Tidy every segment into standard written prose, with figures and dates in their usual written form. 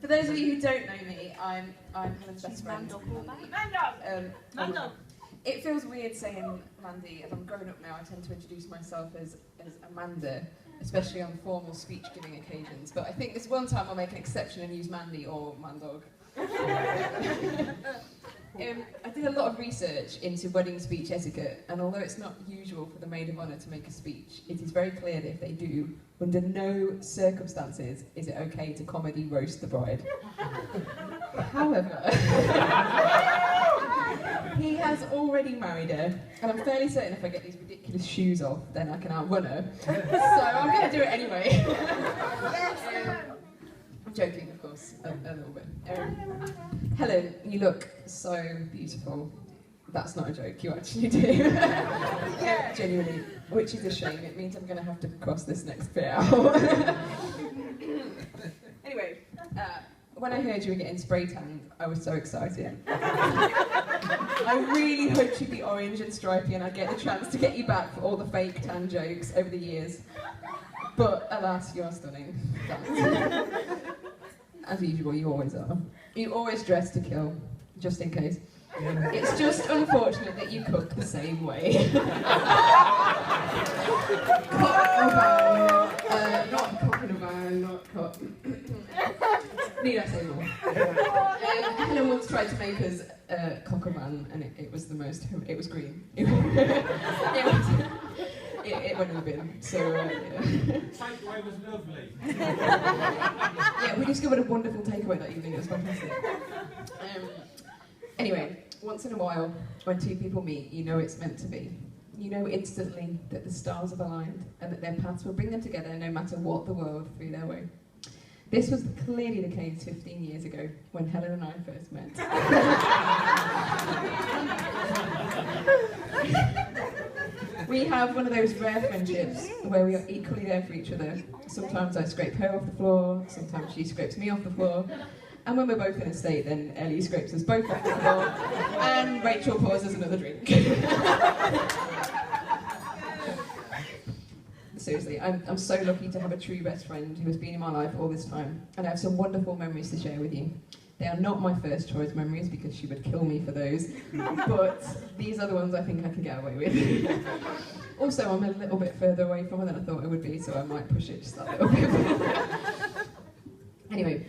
For those of you who don't know me, I'm Helen's best friend. It feels weird saying Mandy, as I'm growing up now, I tend to introduce myself as Amanda, especially on formal speech-giving occasions. But I think this one time I'll make an exception and use Mandy or Mandog. I did a lot of research into wedding speech etiquette, and although it's not usual for the maid of honour to make a speech, it is very clear that if they do, under no circumstances is it okay to comedy roast the bride. However, he has already married her, and I'm fairly certain if I get these ridiculous shoes off, then I can outrun her. So I'm going to do it anyway. I'm joking, of course, a little bit. Helen, you look so beautiful. That's not a joke, you actually do. Genuinely, which is a shame. It means I'm going to have to cross this next bit out. Anyway, when I heard you were getting spray tanned, I was so excited. I really hoped you'd be orange and stripy and I'd get the chance to get you back for all the fake tan jokes over the years. But alas, you're stunning. As usual, you always are. You always dress to kill, just in case. It's just unfortunate that you cook the same way. Not cock in a van, not cock. Need I say more? Helen once tried to make us cock a van, and it was the most. It was green. It went in the bin. So takeaway was lovely. Yeah, we discovered a wonderful takeaway that evening. It was fantastic. Anyway, once in a while, when two people meet, you know it's meant to be. You know instantly that the stars have aligned and that their paths will bring them together no matter what the world threw their way. This was clearly the case 15 years ago when Helen and I first met. We have one of those rare friendships where we are equally there for each other. Sometimes I scrape her off the floor, sometimes she scrapes me off the floor. And when we're both in a state, then Ellie scrapes us both off the floor, and Rachel pours us another drink. Seriously, I'm so lucky to have a true best friend who has been in my life all this time, and I have some wonderful memories to share with you. They are not my first choice memories because she would kill me for those, but these are the ones I think I can get away with. Also, I'm a little bit further away from her than I thought I would be, so I might push it just a little bit. Anyway,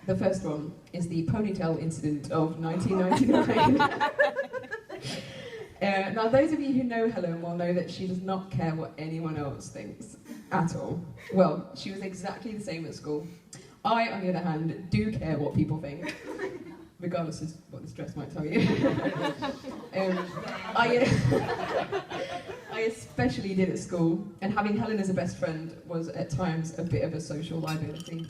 the first one is the ponytail incident of 1999. Now, those of you who know Helen will know that she does not care what anyone else thinks, at all. Well, she was exactly the same at school. I, on the other hand, do care what people think, regardless of what this dress might tell you. I especially did at school, and having Helen as a best friend was at times a bit of a social liability.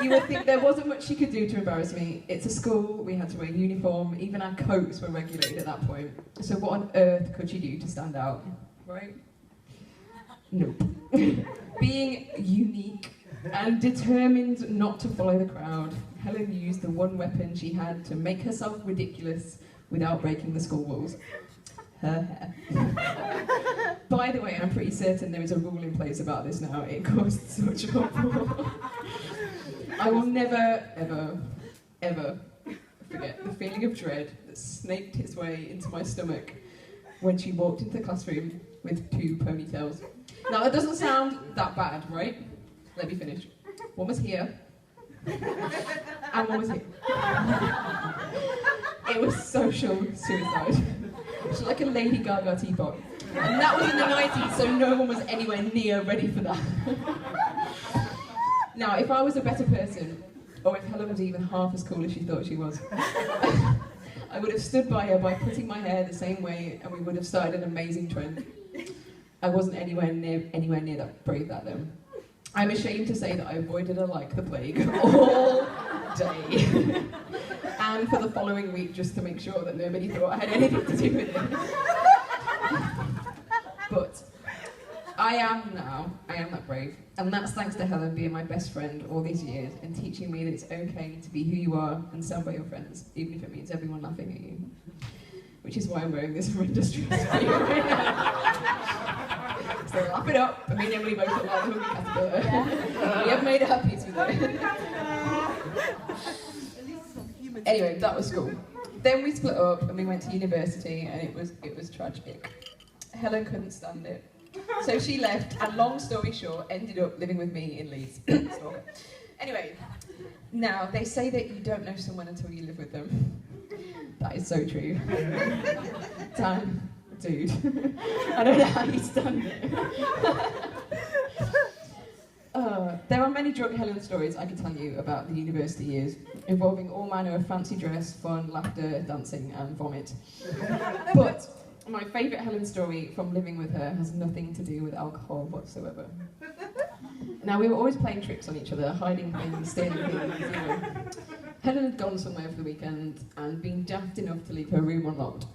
You would think there wasn't much she could do to embarrass me. It's a school, we had to wear uniform, even our coats were regulated at that point. So what on earth could she do to stand out, right? Nope. Being unique and determined not to follow the crowd, Helen used the one weapon she had to make herself ridiculous without breaking the school rules. Her hair. By the way, I'm pretty certain there is a rule in place about this now. It caused such uproar. I will never, ever, ever forget the feeling of dread that snaked its way into my stomach when she walked into the classroom with two ponytails. Now, that doesn't sound that bad, right? Let me finish. One was here, and one was here. It was social suicide. She was like a Lady Gaga teapot. And that was in the 90s, so no one was anywhere near ready for that. Now, if I was a better person, or if Helen was even half as cool as she thought she was, I would have stood by her by putting my hair the same way, and we would have started an amazing trend. I wasn't anywhere near that brave that then. I'm ashamed to say that I avoided her like the plague all day. And for the following week, just to make sure that nobody thought I had anything to do with it. But I am that brave. And that's thanks to Helen being my best friend all these years and teaching me that it's okay to be who you are and stand by your friends, even if it means everyone laughing at you. Which is why I'm wearing this horrendous dress for you right now. So wrap it up, and me and Emily both look like a hungry caterpillar. We have made our peace with it. Anyway, that was school. Then we split up and we went to university, and it was tragic. Helen couldn't stand it. So she left, and long story short, ended up living with me in Leeds. Anyway, now they say that you don't know someone until you live with them. That is so true. Dan, dude, I don't know how you stand it. There are many drunk Helen stories I could tell you about the university years, involving all manner of fancy dress, fun, laughter, dancing, and vomit. But my favourite Helen story from living with her has nothing to do with alcohol whatsoever. Now, we were always playing tricks on each other, hiding things, stealing things, you know. Helen had gone somewhere for the weekend and been daft enough to leave her room unlocked.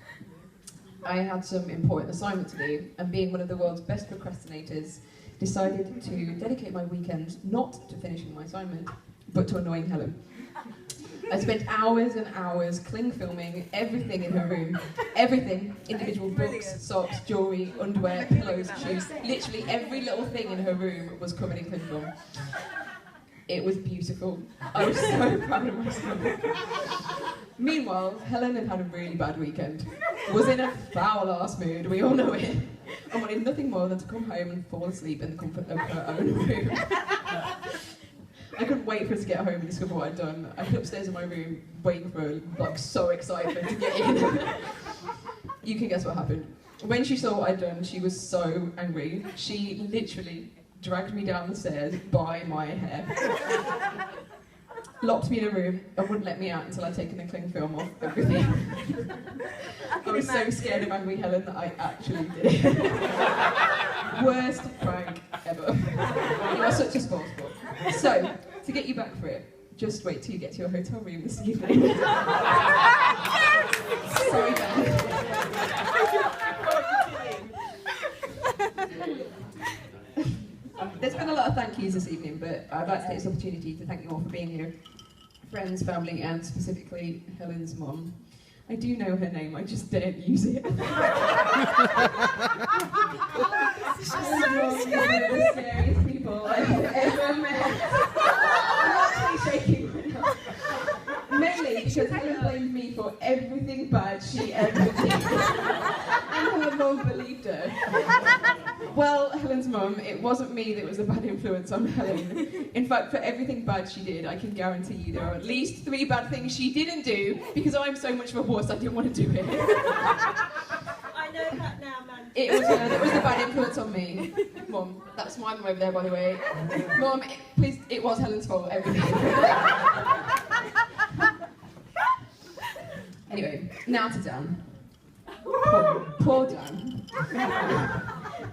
I had some important assignment to do, and being one of the world's best procrastinators, decided to dedicate my weekend not to finishing my assignment, but to annoying Helen. I spent hours and hours cling filming everything in her room. Everything. Individual books, socks, jewellery, underwear, pillows, shoes. Literally every little thing in her room was covered in cling film. It was beautiful. I was so proud of myself. Meanwhile, Helen had had a really bad weekend. Was in a foul-ass mood, we all know it. And wanted nothing more than to come home and fall asleep in the comfort of her own room. I couldn't wait for her to get home and discover what I'd done. I hid upstairs in my room, waiting for her, like so excited for her to get in. You can guess what happened. When she saw what I'd done, she was so angry. She literally dragged me down the stairs by my hair, locked me in a room, and wouldn't let me out until I'd taken the cling film off everything. I was so scared of angry Helen that I actually did it. Worst prank ever. You are such a sportsball. So, to get you back for it, just wait till you get to your hotel room this evening. Sorry, Ben. There's been a lot of thank yous this evening, but I'd like to take this opportunity to thank you all for being here. Friends, family, and specifically Helen's mum. I do know her name, I just daren't use it. She's so scary. One of the scariest people I've ever met. I'm actually shaking right now. Mainly because Helen blamed me for everything bad she ever did. And her mum believed her. Well, Helen's mum, it wasn't me that was a bad influence on Helen. In fact, for everything bad she did, I can guarantee you there are at least 3 bad things she didn't do because I'm so much of a horse I didn't want to do it. I know that now, Mandy. It was her that was the bad influence on me. Mum, that's my mum over there, by the way. Mum, please, it was Helen's fault, everything. Anyway, now to Dan. Poor Dan.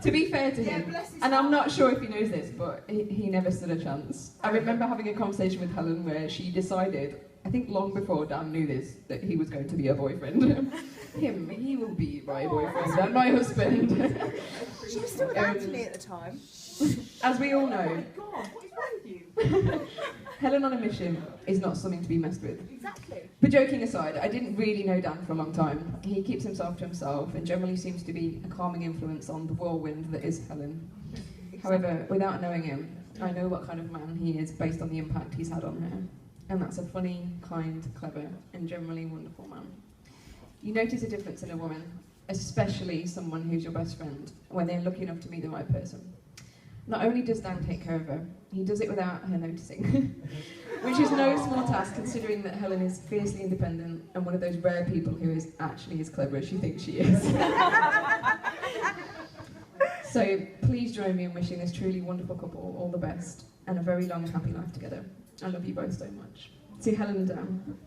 To be fair to him, and I'm not sure if he knows this, but he never stood a chance. I remember having a conversation with Helen where she decided, I think long before Dan knew this, that he was going to be her boyfriend. He will be my boyfriend and my husband. She was still down to me at the time. As we all know, Oh my God, what is wrong with you? Helen on a mission is not something to be messed with. Exactly. But joking aside, I didn't really know Dan for a long time. He keeps himself to himself and generally seems to be a calming influence on the whirlwind that is Helen. However, without knowing him, I know what kind of man he is based on the impact he's had on her. And that's a funny, kind, clever, and generally wonderful man. You notice a difference in a woman, especially someone who's your best friend, when they're lucky enough to meet the right person. Not only does Dan take care of her, he does it without her noticing. Which is no small task, considering that Helen is fiercely independent and one of those rare people who is actually as clever as she thinks she is. So please join me in wishing this truly wonderful couple all the best and a very long, happy life together. I love you both so much. To Helen and Dan.